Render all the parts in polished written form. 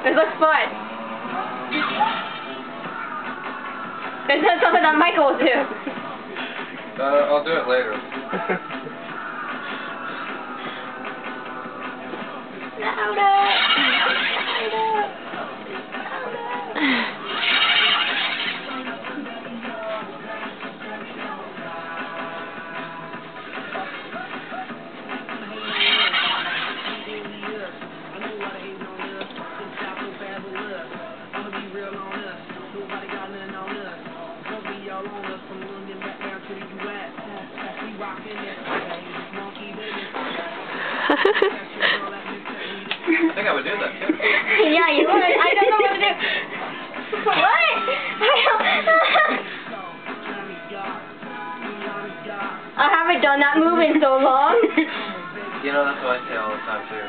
This looks fun. This is something that Michael will do. I'll do it later. Louder. I think I would do that too. Yeah, you would. I don't know what to do. What? I haven't done that move in so long. You know, that's what I say all the time too.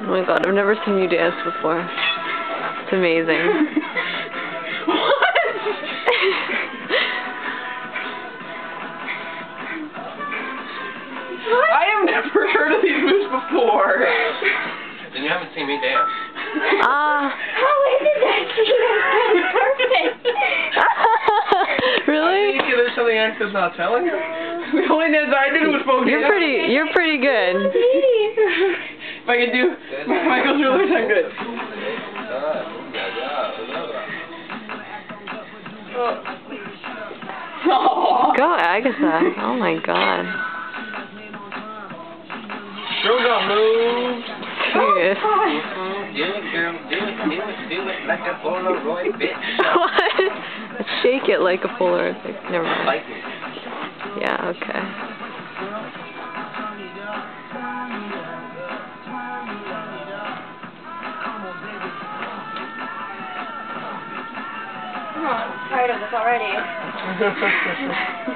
Oh my god, I've never seen you dance before. It's amazing. I have never heard of these moves before. Then you haven't seen me dance. How is it that that's perfect? Really? Maybe there's something Axel's not telling you. The only dance I did was folk dance. You're pretty good. If I could do Michael's really not good. Oh. Go, Agatha. Oh my god. Yoga move. Serious. Do it, girl. Do it like a Polaroid, bitch. What? Shake it like a Polaroid pic. Never mind. Like me. Yeah, okay. I'm tired of this already.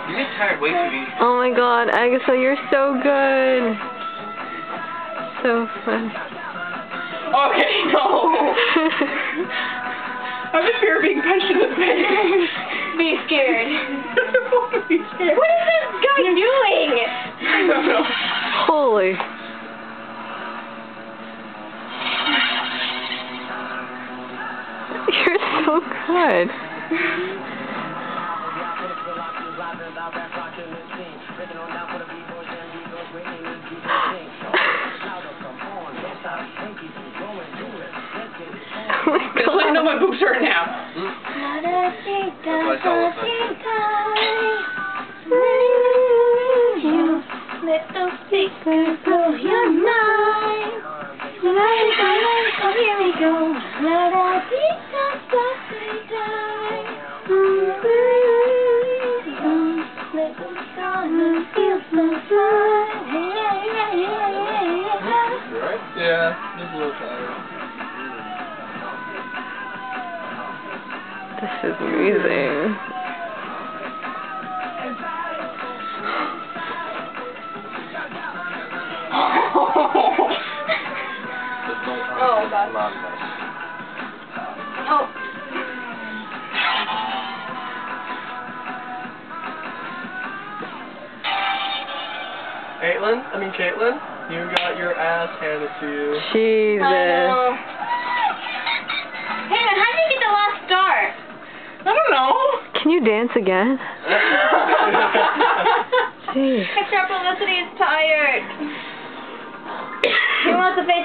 You get tired way too easy. Oh my god, Agatha, you're so good. So fun. Okay, no. I'm in fear of being punched in the face. Be scared. Be scared. What is this guy doing? I don't know. Holy. You're so good. Just let me know my boobs hurt now. Little secret blow your mind. Here we go. Let our details die. Little summer feels so fine. Yeah, just a little tired. This is amazing. Oh, God. Oh. Caitlin, you got your ass handed to you. Jesus. I know. Hey man, how did you get the last star? I don't know. Can you dance again? Jeez. Extra Felicity is tired. He wants to face